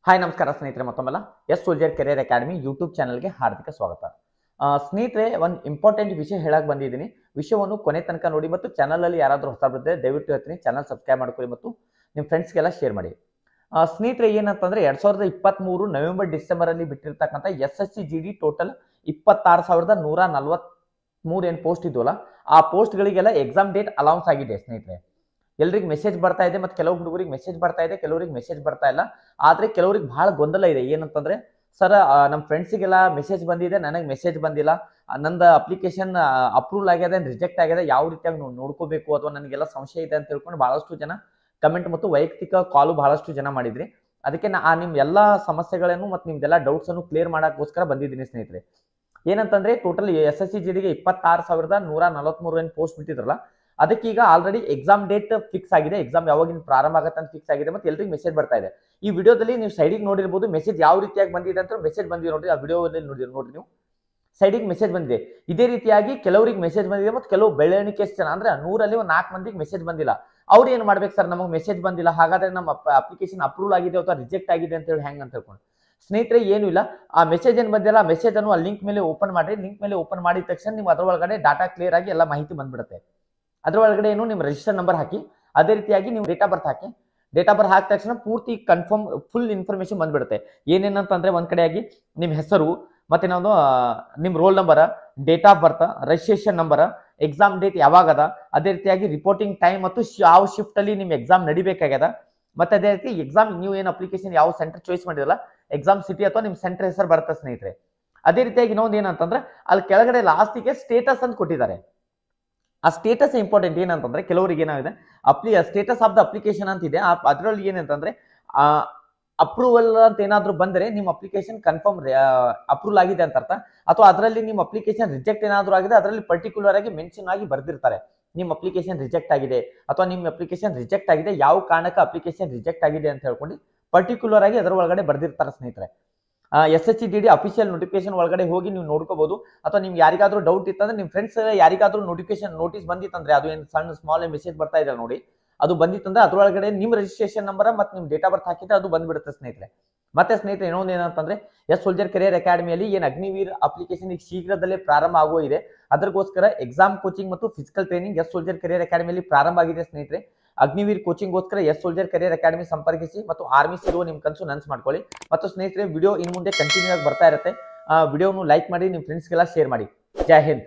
Hi ನಮಸ್ಕಾರ ಸ್ನೇಹಿತರೆ, ಮತ್ತೊಮ್ಮೆಲ್ಲ S Soldier Career Academy YouTube ಚಾನಲ್ಗೆ ಹಾರ್ದಿಕ ಸ್ವಾಗತ. ಸ್ನೇಹಿತರೆ, ಒಂದು ಇಂಪಾರ್ಟೆಂಟ್ ವಿಷಯ ಹೇಳಕ್ ಬಂದಿದ್ದೀನಿ. ವಿಷಯವನ್ನು ಕೊನೆ ತನಕ ನೋಡಿ ಮತ್ತು ಚಾನಲ್ ಅಲ್ಲಿ ಯಾರಾದರೂ ಹೊಸ ಬಂದ್ರೆ ದಯವಿಟ್ಟು ಹೇಳ್ತೀನಿ ಚಾನಲ್ ಸಬ್ಸ್ಕ್ರೈಬ್ ಮಾಡ್ಕೊಳ್ಳಿ ಮತ್ತು ನಿಮ್ಮ ಫ್ರೆಂಡ್ಸ್ಗೆಲ್ಲ ಶೇರ್ ಮಾಡಿ. ಸ್ನೇಹಿತರೆ, ಏನಂತಂದ್ರೆ 2023 ನವೆಂಬರ್ ಡಿಸೆಂಬರ್ ಅಲ್ಲಿ ಬಿಟ್ಟಿರ್ತಕ್ಕಂಥ SSC GD ಟೋಟಲ್ 26,143 ಏನು ಪೋಸ್ಟ್ ಇದ್ವಲ್ಲ, ಆ ಪೋಸ್ಟ್ ಗಳಿಗೆಲ್ಲ ಎಕ್ಸಾಮ್ ಡೇಟ್ ಅಲೌನ್ಸ್ ಆಗಿದೆ ಸ್ನೇಹಿತರೆ. ಎಲ್ರಿಗೆ ಮೆಸೇಜ್ ಬರ್ತಾ ಇದೆ, ಮತ್ತೆ ಕೆಲವು ಹುಡುಗರಿಗೆ ಮೆಸೇಜ್ ಬರ್ತಾ ಇದೆ, ಕೆಲವರಿಗೆ ಮೆಸೇಜ್ ಬರ್ತಾ ಇಲ್ಲ. ಆದ್ರೆ ಕೆಲವರಿಗೆ ಬಹಳ ಗೊಂದಲ ಇದೆ. ಏನಂತಂದ್ರೆ, ಸರ್ ನಮ್ಮ ಫ್ರೆಂಡ್ಸಿಗೆಲ್ಲ ಮೆಸೇಜ್ ಬಂದಿದೆ, ನನಗೆ ಮೆಸೇಜ್ ಬಂದಿಲ್ಲ, ನಂದು ಅಪ್ಲಿಕೇಶನ್ ಅಪ್ರೂವಲ್ ಆಗ್ಯದ ರಿಜೆಕ್ಟ್ ಆಗಿದೆ, ಯಾವ ರೀತಿಯಾಗಿ ನೋಡ್ಕೋಬೇಕು ಅಥವಾ ನನಗೆಲ್ಲ ಸಂಶಯ ಇದೆ ಅಂತ ತಿಳ್ಕೊಂಡು ಬಹಳಷ್ಟು ಜನ ಕಮೆಂಟ್ ಮತ್ತು ವೈಯಕ್ತಿಕ ಕಾಲು ಬಹಳಷ್ಟು ಜನ ಮಾಡಿದ್ರಿ. ಅದಕ್ಕೆ ನಿಮ್ ಎಲ್ಲಾ ಸಮಸ್ಯೆಗಳನ್ನು ಮತ್ತು ನಿಮ್ದೆಲ್ಲ ಡೌಟ್ಸ್ ಅನ್ನು ಕ್ಲಿಯರ್ ಮಾಡೋಕ್ಕೋಸ್ಕರ ಬಂದಿದ್ದೀನಿ ಸ್ನೇಹಿತರೆ. ಏನಂತಂದ್ರೆ, ಟೋಟಲ್ SSC GDಗೆ 26,143 ಏನು ಪೋಸ್ಟ್ ಬಿಟ್ಟಿದ್ರಲ್ಲ, ಅದಕ್ಕೀಗ ಆಲ್ರೆಡಿ ಎಕ್ಸಾಮ್ ಡೇಟ್ ಫಿಕ್ಸ್ ಆಗಿದೆ. ಎಕ್ಸಾಮ್ ಯಾವಾಗಿನ ಪ್ರಾರಂಭ ಆಗುತ್ತೆ ಅಂತ ಫಿಕ್ಸ್ ಆಗಿದೆ. ಮತ್ತೆ ಎಲ್ರಿಗೂ ಮೆಸೇಜ್ ಬರ್ತಾ ಇದೆ. ಈ ವಿಡಿಯೋದಲ್ಲಿ ನೀವು ಸೈಡಿಗೆ ನೋಡಿರ್ಬೋದು, ಮೆಸೇಜ್ ಯಾವ ರೀತಿಯಾಗಿ ಬಂದಿದೆ ಅಂತ ಮೆಸೇಜ್ ಬಂದಿದೆ ನೋಡ್ರಿ. ಆ ವಿಡಿಯೋದಲ್ಲಿ ನೋಡ್ರಿ ನೀವು ಸೈಡಿಗೆ ಮೆಸೇಜ್ ಬಂದಿದೆ. ಇದೇ ರೀತಿಯಾಗಿ ಕೆಲವರಿಗೆ ಮೆಸೇಜ್ ಬಂದಿದೆ ಮತ್ತು ಕೆಲವು ಬೆಳವಣಿಗೆ ಜನ ಅಂದ್ರೆ 100ರಲ್ಲಿ 4 ಮಂದಿಗೆ ಮೆಸೇಜ್ ಬಂದಿಲ್ಲ. ಅವ್ರು ಏನ್ ಮಾಡ್ಬೇಕು, ಸರ್ ನಮಗೆ ಮೆಸೇಜ್ ಬಂದಿಲ್ಲ, ಹಾಗಾದ್ರೆ ನಮ್ಮ ಅಪ್ಲಿಕೇಶನ್ ಅಪ್ರೂವಲ್ ಆಗಿದೆ ಅಥವಾ ರಿಜೆಕ್ಟ್ ಆಗಿದೆ ಅಂತ ಹೇಳಿ ಹೆಂಗ್ ಅಂತ ಹೇಳ್ಕೊಂಡು. ಸ್ನೇಹಿತರೆ, ಏನು ಇಲ್ಲ, ಆ ಮೆಸೇಜ್ ಏನ್ ಬಂದಿಲ್ಲ, ಆ ಮೆಸೇಜ್ ಅನ್ನು ಆ ಲಿಂಕ್ ಮೇಲೆ ಓಪನ್ ಮಾಡ್ರಿ. ಲಿಂಕ್ ಮೇಲೆ ಓಪನ್ ಮಾಡಿದ ತಕ್ಷಣ ನೀವು ಅದರ ಒಳಗಡೆ ಡಾಟಾ ಕ್ಲಿಯರ್ ಆಗಿ ಎಲ್ಲ ಮಾಹಿತಿ ಬಂದ್ಬಿಡುತ್ತೆ. ಅದ್ರ ಒಳಗಡೆ ಏನು ನಿಮ್ಮ ರಿಜಿಸ್ಟರ್ ನಂಬರ್ ಹಾಕಿ, ಅದೇ ರೀತಿಯಾಗಿ ನೀವು date of birth hockey. Date of ಬರ್ತ್ ಹಾಕಿದ ತಕ್ಷಣ ಪೂರ್ತಿ ಕನ್ಫರ್ಮ್ ಫುಲ್ ಇನ್ಫಾರ್ಮೇಶನ್ ಬಂದ್ಬಿಡುತ್ತೆ. ಏನೇನಂತಂದ್ರೆ, ಒಂದ್ ಕಡೆಯಾಗಿ ನಿಮ್ಮ ಹೆಸರು, ಮತ್ತೆ ನಾವು ನಿಮ್ roll number, date of birth, registration number, exam date ಯಾವಾಗದ, ಅದೇ ರೀತಿಯಾಗಿ ರಿಪೋರ್ಟಿಂಗ್ ಟೈಮ್ ಮತ್ತು ಯಾವ ಶಿಫ್ಟ್ ಅಲ್ಲಿ ನಿಮ್ ಎಕ್ಸಾಮ್ ನಡಿಬೇಕಾಗ್ಯದ, ಮತ್ತೆ ಅದೇ ರೀತಿ ಎಕ್ಸಾಮ್ ನೀವು ಏನು ಅಪ್ಲಿಕೇಶನ್ ಯಾವ ಸೆಂಟರ್ ಚಾಯ್ಸ್ ಮಾಡಿರಲ್ಲ, ಎಕ್ಸಾಮ್ ಸಿಟಿ ಅಥವಾ ನಿಮ್ ಸೆಂಟರ್ ಹೆಸರು ಬರುತ್ತೆ ಸ್ನೇಹಿತರೆ. ಅದೇ ರೀತಿಯಾಗಿ ಇನ್ನೊಂದು ಏನಂತಂದ್ರೆ, ಅಲ್ಲಿ ಕೆಳಗಡೆ ಲಾಸ್ಟಿಗೆ ಸ್ಟೇಟಸ್ ಅಂತ ಕೊಟ್ಟಿದ್ದಾರೆ. ಆ ಸ್ಟೇಟಸ್ ಇಂಪಾರ್ಟೆಂಟ್. ಏನಂತಂದ್ರೆ, ಕೆಲವರಿಗೆ ಏನಾಗಿದೆ, ಸ್ಟೇಟಸ್ ಆಫ್ ದ ಅಪ್ಲಿಕೇಶನ್ ಅಂತ ಇದೆ. ಅದರಲ್ಲಿ ಏನಂತಂದ್ರೆ, ಅಪ್ರೂವಲ್ ಅಂತ ಏನಾದ್ರು ಬಂದ್ರೆ ನಿಮ್ಮ ಅಪ್ಲಿಕೇಶನ್ ಕನ್ಫರ್ಮ್ ಅಪ್ರೂವಲ್ ಆಗಿದೆ ಅಂತ ಅರ್ಥ. ಅಥವಾ ಅದರಲ್ಲಿ ನಿಮ್ಮ ಅಪ್ಲಿಕೇಶನ್ ರಿಜೆಕ್ಟ್ ಏನಾದ್ರು ಆಗಿದೆ, ಅದರಲ್ಲಿ ಪರ್ಟಿಕ್ಯುಲರ್ ಆಗಿ ಮೆನ್ಷನ್ ಆಗಿ ಬರ್ದಿರ್ತಾರೆ, ನಿಮ್ಮ ಅಪ್ಲಿಕೇಶನ್ ರಿಜೆಕ್ಟ್ ಆಗಿದೆ ಅಥವಾ ನಿಮ್ಮ ಅಪ್ಲಿಕೇಶನ್ ರಿಜೆಕ್ಟ್ ಆಗಿದೆ, ಯಾವ ಕಾರಣಕ್ಕೆ ಅಪ್ಲಿಕೇಶನ್ ರಿಜೆಕ್ಟ್ ಆಗಿದೆ ಅಂತ ಹೇಳ್ಕೊಂಡು ಪರ್ಟಿಕ್ಯುಲರ್ ಆಗಿ ಅದರ ಒಳಗಡೆ ಬರ್ದಿರ್ತಾರೆ ಸ್ನೇಹಿತರೆ. SSC GD ಅಫಿಷಿಯಲ್ ನೋಟಿಫಿಕೇಶನ್ ಒಳಗಡೆ ಹೋಗಿ ನೀವು ನೋಡ್ಕೋಬಹುದು. ಅಥವಾ ನಿಮ್ಗೆ ಯಾರಿಗಾದ್ರೂ ಡೌಟ್ ಇತ್ತಂದ್ರೆ, ನಿಮ್ಮ ಫ್ರೆಂಡ್ಸ್ ಯಾರಿಗಾದ್ರೂ ನೋಟಿಸ್ ಬಂದಿತ್ತಂದ್ರೆ, ಅದು ಏನು ಸಣ್ಣ ಸ್ಮಾಲ್ ಮೆಸೇಜ್ ಬರ್ತಾ ಇದೆ ನೋಡಿ, ಅದು ಬಂದಿತ್ತಂದ್ರೆ ಅದ್ರೊಳಗಡೆ ನಿಮ್ಮ ರಿಜಿಸ್ಟ್ರೇಷನ್ ನಂಬರ್ ಮತ್ತೆ ನಿಮ್ ಡೇಟ್ ಆಫ್ ಬರ್ತ್ ಹಾಕಿದ್ರೆ ಅದು ಬಂದ್ಬಿಡುತ್ತೆ ಸ್ನೇಹಿತರೆ. ಮತ್ತೆ ಸ್ನೇಹಿತರೆ, ಇನ್ನೊಂದು ಏನಂತಂದ್ರೆ, ಎಸ್ ಸೋಲ್ಜರ್ ಕೆರಿಯರ್ ಅಕಾಡೆಮಿಯಲ್ಲಿ ಏನು ಅಗ್ನಿವೀರ್ ಅಪ್ಲಿಕೇಶನ್ ಈಗ ಶೀಘ್ರದಲ್ಲೇ ಪ್ರಾರಂಭ ಆಗುವ ಇದೆ. ಅದಕ್ಕೋಸ್ಕರ ಎಕ್ಸಾಮ್ ಕೋಚಿಂಗ್ ಮತ್ತು physical training S Soldier Career ಅಕಾಡೆಮಿಯಲ್ಲಿ ಪ್ರಾರಂಭ ಆಗಿದೆ ಸ್ನೇಹಿತರೆ. ಅಗ್ನಿವೀರ್ ಕೋಚಿಂಗ್ಗೋಸ್ಕರ ಎಸ್ ಸೋಲ್ಜರ್ ಕೆರಿಯರ್ ಅಕಾಡೆಮಿ ಸಂಪರ್ಕಿಸಿ ಮತ್ತು ಆರ್ಮಿ ಸೇರುವ ನಿಮ್ಮ ಕನಸು ನನ್ಸ್ ಮಾಡ್ಕೊಳ್ಳಿ. ಮತ್ತು ಸ್ನೇಹಿತರೆ, ವಿಡಿಯೋ ಇನ್ನು ಮುಂದೆ ಕಂಟಿನ್ಯೂ ಆಗಿ ಬರ್ತಾ ಇರುತ್ತೆ. ವಿಡಿಯೋನು ಲೈಕ್ ಮಾಡಿ, ನಿಮ್ಮ ಫ್ರೆಂಡ್ಸ್ಗೆಲ್ಲ ಶೇರ್ ಮಾಡಿ. ಜೈ ಹಿಂದ್.